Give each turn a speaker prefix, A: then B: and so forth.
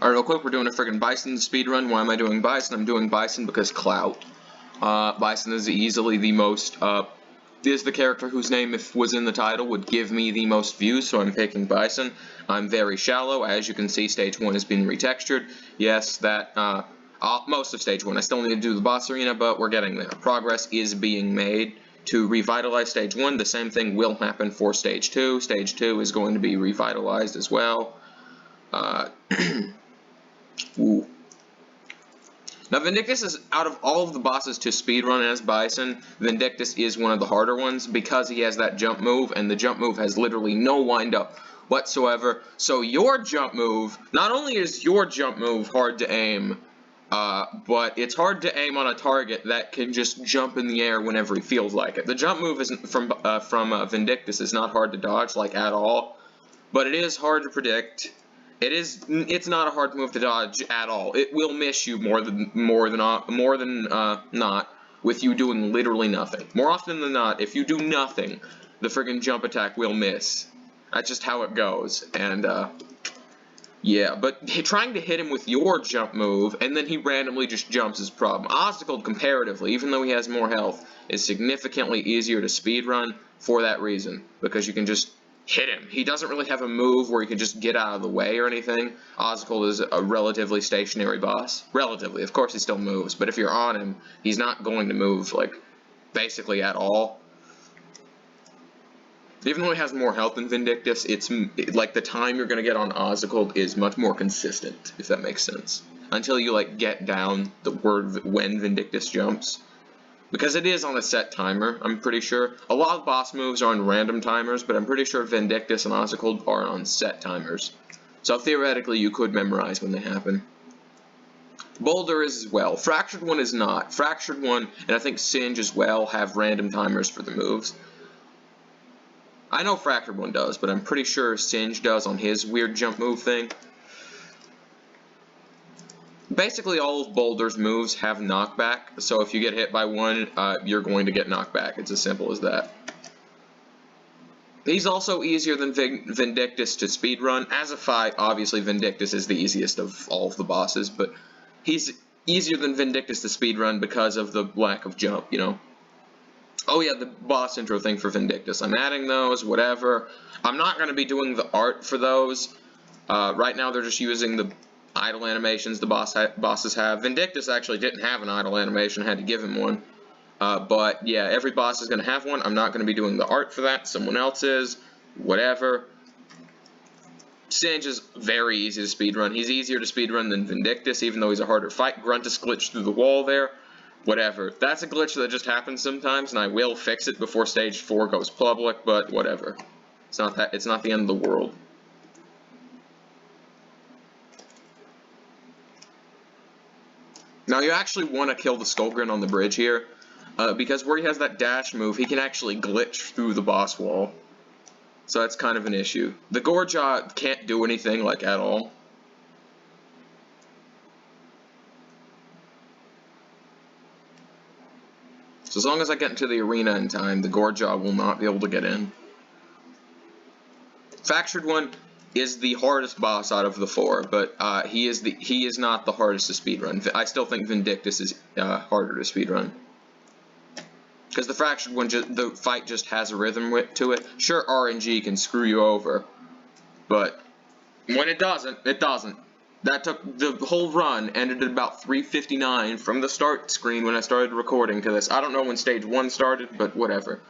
A: Alright, real quick, we're doing a friggin' bison speedrun. Why am I doing bison? I'm doing bison because clout. Bison is easily the most, is the character whose name, if was in the title, would give me the most views, so I'm picking bison. I'm very shallow. As you can see, stage 1 has been retextured. Yes, that, most of stage 1. I still need to do the boss arena, but we're getting there. Progress is being made to revitalize stage 1. The same thing will happen for stage 2. Stage 2 is going to be revitalized as well. Ooh. Now, Vindictus is, out of all of the bosses to speedrun as Bison, Vindictus is one of the harder ones because he has that jump move, and the jump move has literally no wind-up whatsoever. So your jump move, not only is your jump move hard to aim, but it's hard to aim on a target that can just jump in the air whenever he feels like it. The jump move isn't from Vindictus is not hard to dodge, like, at all, but it is hard to predict. It's not a hard move to dodge at all. It will miss you more than not with you doing literally nothing. More often than not, if you do nothing, the friggin' jump attack will miss. That's just how it goes. And yeah, but trying to hit him with your jump move and then he randomly just jumps is a problem. Obstacle, comparatively, even though he has more health, is significantly easier to speedrun for that reason, because you can just hit him. He doesn't really have a move where you can just get out of the way or anything. Obstacle is a relatively stationary boss. Relatively, of course he still moves, but if you're on him, he's not going to move, like, basically at all. Even though he has more health than Vindictus, it's like the time you're going to get on Obstacle is much more consistent, if that makes sense. Until you, like, get down the word when Vindictus jumps. Because it is on a set timer, I'm pretty sure. A lot of boss moves are on random timers, but I'm pretty sure Vindictus and Obstacle are on set timers. So theoretically, you could memorize when they happen. Boulder is as well. Fractured One is not. Fractured One, and I think Singe as well, have random timers for the moves. I know Fractured One does, but I'm pretty sure Singe does on his weird jump move thing. Basically, all of Boulder's moves have knockback, so if you get hit by one, you're going to get knocked back. It's as simple as that. He's also easier than Vindictus to speedrun. As a fight, obviously Vindictus is the easiest of all of the bosses, but he's easier than Vindictus to speedrun because of the lack of jump, you know. Oh yeah, the boss intro thing for Vindictus. I'm adding those, whatever. I'm not going to be doing the art for those. Right now they're just using the idle animations the bosses have. Vindictus actually didn't have an idle animation, I had to give him one. But yeah, every boss is going to have one. I'm not going to be doing the art for that. Someone else is. Whatever. Singe is very easy to speedrun. He's easier to speedrun than Vindictus, even though he's a harder fight. Gruntus glitched through the wall there. Whatever. That's a glitch that just happens sometimes, and I will fix it before stage 4 goes public, but whatever. It's not the end of the world. Now, you actually want to kill the Skullgrin on the bridge here, because where he has that dash move, he can actually glitch through the boss wall. So that's kind of an issue. The Gorejaw can't do anything, like, at all. So as long as I get into the arena in time, the Gorejaw will not be able to get in. Fractured One is the hardest boss out of the 4, but he is not the hardest to speedrun. I still think Vindictus is harder to speedrun. Because the Fractured One, the fight just has a rhythm to it. Sure, RNG can screw you over, but when it doesn't, it doesn't. That took, the whole run ended at about 3:59 from the start screen when I started recording to this. I don't know when stage 1 started, but whatever.